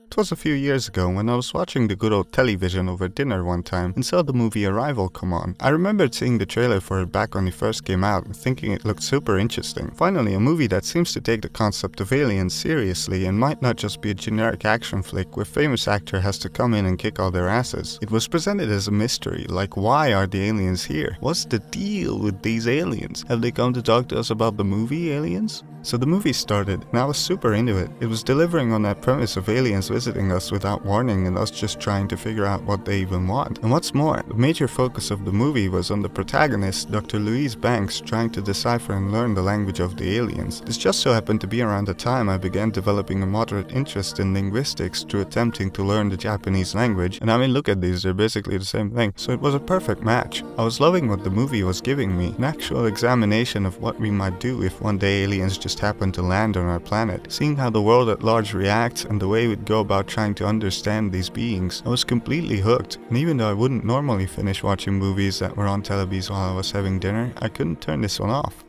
It was a few years ago when I was watching the good old television over dinner one time and saw the movie Arrival come on. I remembered seeing the trailer for it back when it first came out and thinking it looked super interesting. Finally, a movie that seems to take the concept of aliens seriously and might not just be a generic action flick where famous actor has to come in and kick all their asses. It was presented as a mystery, like why are the aliens here? What's the deal with these aliens? Have they come to talk to us about the movie Aliens? So the movie started, and I was super into it. It was delivering on that premise of aliens visiting us without warning and us just trying to figure out what they even want. And what's more, the major focus of the movie was on the protagonist, Dr. Louise Banks, trying to decipher and learn the language of the aliens. This just so happened to be around the time I began developing a moderate interest in linguistics through attempting to learn the Japanese language, and I mean, look at these, they're basically the same thing. So it was a perfect match. I was loving what the movie was giving me, an actual examination of what we might do if one day aliens just happen to land on our planet. Seeing how the world at large reacts and the way we'd go about trying to understand these beings, I was completely hooked. And even though I wouldn't normally finish watching movies that were on television while I was having dinner, I couldn't turn this one off.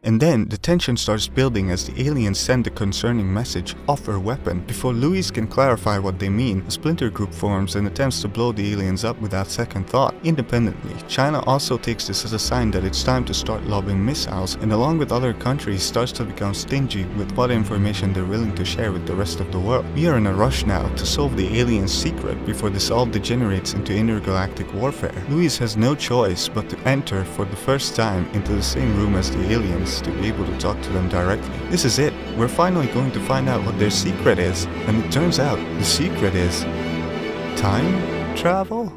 And then, the tension starts building as the aliens send a concerning message, offer weapon. Before Louise can clarify what they mean, a splinter group forms and attempts to blow the aliens up without second thought. Independently, China also takes this as a sign that it's time to start lobbing missiles, and along with other countries starts to become stingy with what information they're willing to share with the rest of the world. We are in a rush now to solve the aliens' secret before this all degenerates into intergalactic warfare. Louise has no choice but to enter for the first time into the same room as the aliens, to be able to talk to them directly. This is it. We're finally going to find out what their secret is. And it turns out the secret is time travel?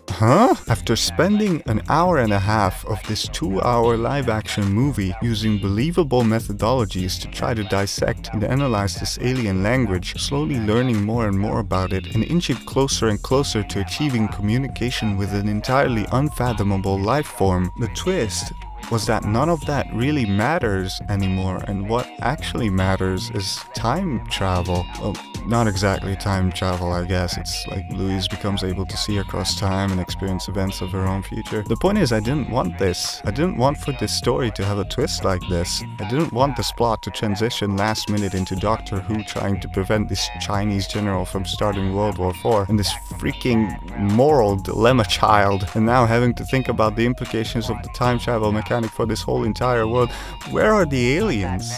Huh? After spending an hour and a half of this 2-hour live-action movie using believable methodologies to try to dissect and analyze this alien language, slowly learning more and more about it and inching closer and closer to achieving communication with an entirely unfathomable life form, the twist was that none of that really matters anymore, and what actually matters is time travel. Well, not exactly time travel, I guess. It's like Louise becomes able to see across time and experience events of her own future. The point is, I didn't want this. I didn't want for this story to have a twist like this. I didn't want this plot to transition last minute into Doctor Who trying to prevent this Chinese general from starting World War IV, and this freaking moral dilemma child, and now having to think about the implications of the time travel mechanic for this whole entire world. Where are the aliens?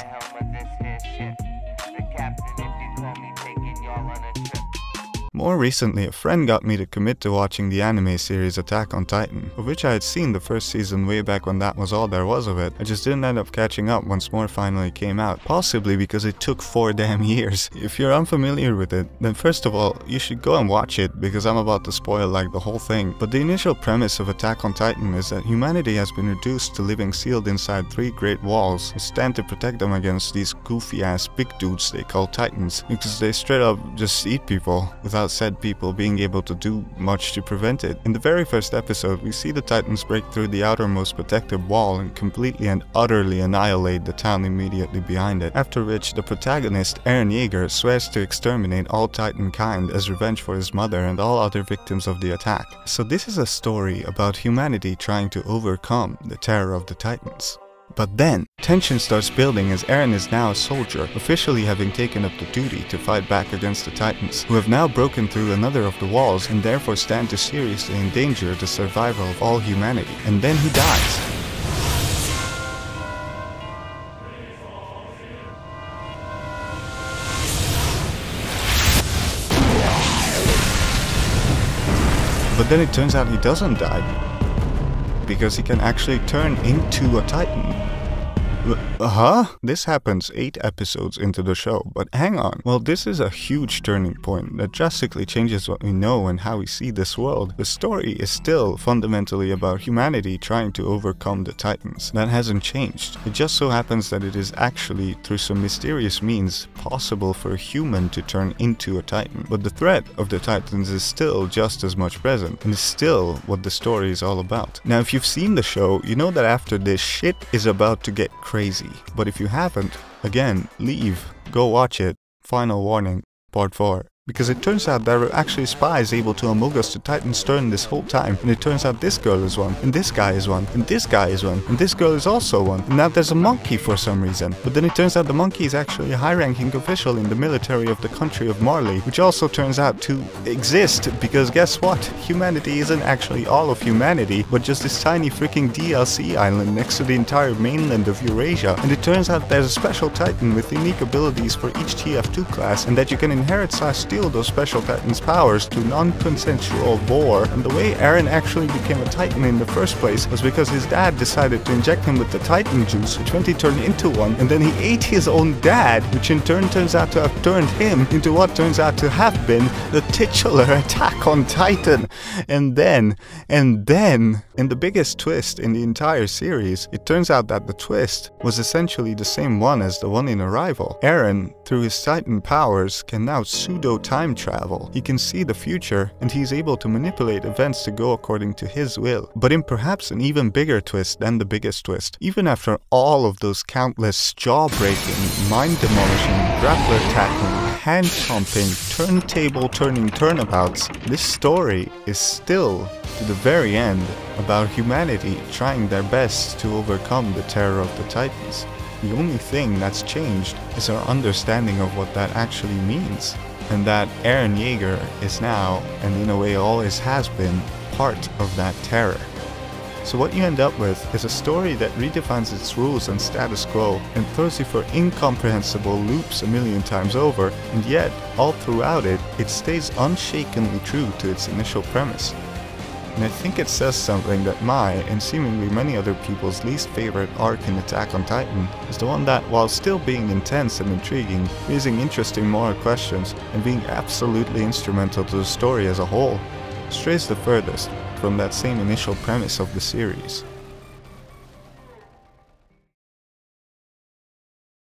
More recently, a friend got me to commit to watching the anime series Attack on Titan, of which I had seen the first season way back when that was all there was of it. I just didn't end up catching up once more finally came out, possibly because it took 4 damn years. If you're unfamiliar with it, then first of all, you should go and watch it, because I'm about to spoil like the whole thing. But the initial premise of Attack on Titan is that humanity has been reduced to living sealed inside 3 great walls, and stand to protect them against these goofy ass big dudes they call Titans, because they straight up just eat people, without said people being able to do much to prevent it. In the very first episode, we see the Titans break through the outermost protective wall and completely and utterly annihilate the town immediately behind it, after which the protagonist, Eren Yeager, swears to exterminate all Titan kind as revenge for his mother and all other victims of the attack. So this is a story about humanity trying to overcome the terror of the Titans. But then, tension starts building as Eren is now a soldier, officially having taken up the duty to fight back against the Titans, who have now broken through another of the walls and therefore stand to seriously endanger the survival of all humanity. And then he dies. But then it turns out he doesn't die, because he can actually turn into a Titan. This happens 8 episodes into the show, but hang on. Well, this is a huge turning point that drastically changes what we know and how we see this world. The story is still fundamentally about humanity trying to overcome the Titans. That hasn't changed. It just so happens that it is actually, through some mysterious means, possible for a human to turn into a Titan. But the threat of the Titans is still just as much present, and is still what the story is all about. Now, if you've seen the show, you know that after this, shit is about to get crazy. But if you haven't, again, leave, go watch it. Final warning, part 4. Because it turns out there were actually spies able to among us to Titan's stern this whole time, and it turns out this girl is one, and this guy is one, and this guy is one, and this girl is also one, and now there's a monkey for some reason. But then it turns out the monkey is actually a high-ranking official in the military of the country of Marley, which also turns out to exist, because guess what? Humanity isn't actually all of humanity, but just this tiny freaking DLC island next to the entire mainland of Eurasia. And it turns out there's a special Titan with unique abilities for each TF2 class, and that you can inherit / steal those special Titans' powers through non-consensual war. And the way Eren actually became a Titan in the first place was because his dad decided to inject him with the Titan juice, which meant he turned into one, and then he ate his own dad, which in turn turns out to have turned him into what turns out to have been the titular Attack on Titan. And then, in the biggest twist in the entire series, it turns out that the twist was essentially the same one as the one in Arrival. Eren, through his Titan powers, can now pseudo-time travel. He can see the future, and he's able to manipulate events to go according to his will. But in perhaps an even bigger twist than the biggest twist, even after all of those countless jaw-breaking, mind-demolishing, grappler-tackling, hand-chomping, turntable-turning turnabouts, this story is still, to the very end, about humanity trying their best to overcome the terror of the Titans. The only thing that's changed is our understanding of what that actually means, and that Eren Yeager is now, and in a way always has been, part of that terror. So what you end up with is a story that redefines its rules and status quo and throws you for incomprehensible loops a million times over, and yet, all throughout it, it stays unshakenly true to its initial premise. And I think it says something that my, and seemingly many other people's least favorite arc in Attack on Titan is the one that, while still being intense and intriguing, raising interesting moral questions, and being absolutely instrumental to the story as a whole, strays the furthest from that same initial premise of the series.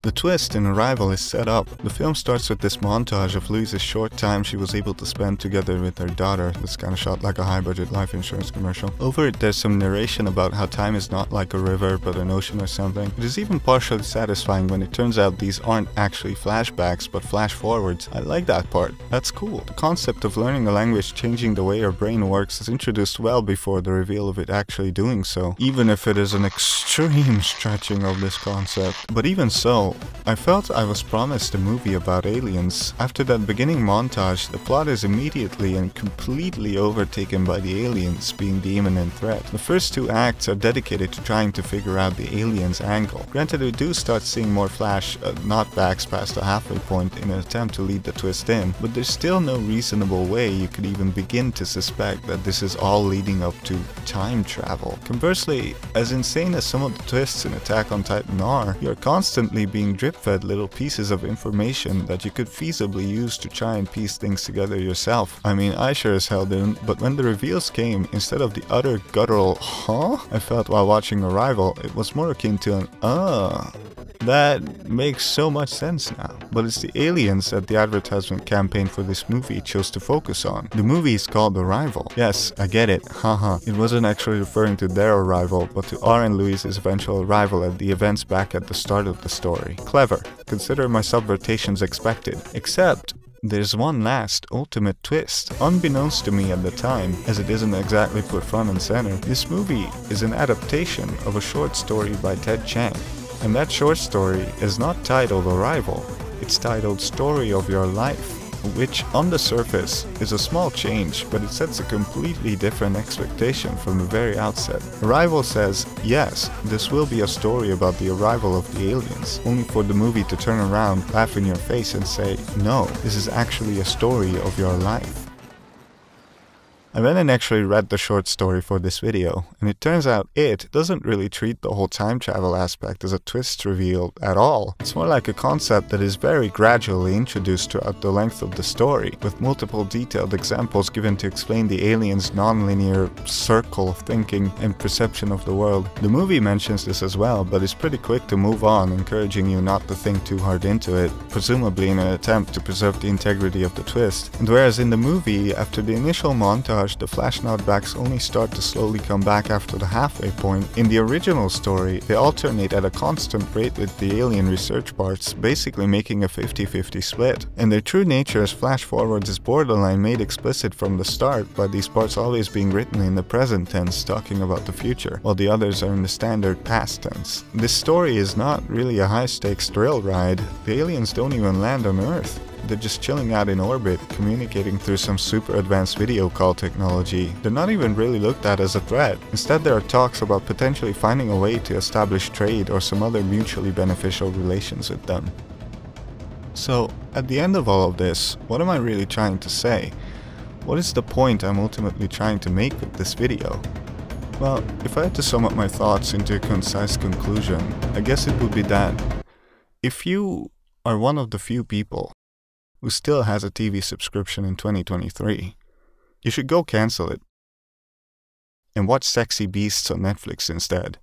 The twist in Arrival is set up. The film starts with this montage of Louise's short time she was able to spend together with her daughter. It's kind of shot like a high-budget life insurance commercial. Over it, there's some narration about how time is not like a river but an ocean or something. It is even partially satisfying when it turns out these aren't actually flashbacks but flash forwards. I like that part. That's cool. The concept of learning a language changing the way your brain works is introduced well before the reveal of it actually doing so, even if it is an extreme stretching of this concept. But even so, I felt I was promised a movie about aliens. After that beginning montage, the plot is immediately and completely overtaken by the aliens being the imminent threat. The first two acts are dedicated to trying to figure out the aliens' angle. Granted, we do start seeing more flash knockbacks past the halfway point in an attempt to lead the twist in, but there's still no reasonable way you could even begin to suspect that this is all leading up to time travel. Conversely, as insane as some of the twists in Attack on Titan are, you're constantly being drip-fed little pieces of information that you could feasibly use to try and piece things together yourself. I mean, I sure as hell didn't, but when the reveals came, instead of the utter guttural "huh?" I felt while watching Arrival, it was more akin to an that makes so much sense now. But it's the aliens that the advertisement campaign for this movie chose to focus on. The movie is called Arrival. Yes, I get it, haha. It wasn't actually referring to their arrival, but to R and Louise's eventual arrival at the events back at the start of the story. Clever. Consider my subvertations expected. Except, there's one last, ultimate twist. Unbeknownst to me at the time, as it isn't exactly put front and center, this movie is an adaptation of a short story by Ted Chiang. And that short story is not titled Arrival, it's titled Story of Your Life, which on the surface is a small change, but it sets a completely different expectation from the very outset. Arrival says, yes, this will be a story about the arrival of the aliens, only for the movie to turn around, laugh in your face and say, no, this is actually a story of your life. I went and actually read the short story for this video, and it turns out it doesn't really treat the whole time travel aspect as a twist reveal at all. It's more like a concept that is very gradually introduced throughout the length of the story, with multiple detailed examples given to explain the aliens' non-linear circle of thinking and perception of the world. The movie mentions this as well, but is pretty quick to move on, encouraging you not to think too hard into it, presumably in an attempt to preserve the integrity of the twist. And whereas in the movie, after the initial montage montage, the Flash knockbacks only start to slowly come back after the halfway point. In the original story, they alternate at a constant rate with the alien research parts, basically making a 50-50 split. And their true nature as flash forwards is borderline made explicit from the start, by these parts always being written in the present tense, talking about the future, while the others are in the standard past tense. This story is not really a high-stakes thrill ride. The aliens don't even land on Earth. They're just chilling out in orbit, communicating through some super advanced video call technology. They're not even really looked at as a threat. Instead, there are talks about potentially finding a way to establish trade or some other mutually beneficial relations with them. So, at the end of all of this, what am I really trying to say? What is the point I'm ultimately trying to make with this video? Well, if I had to sum up my thoughts into a concise conclusion, I guess it would be that if you are one of the few people who still has a TV subscription in 2023, you should go cancel it and watch Sexy Beasts on Netflix instead.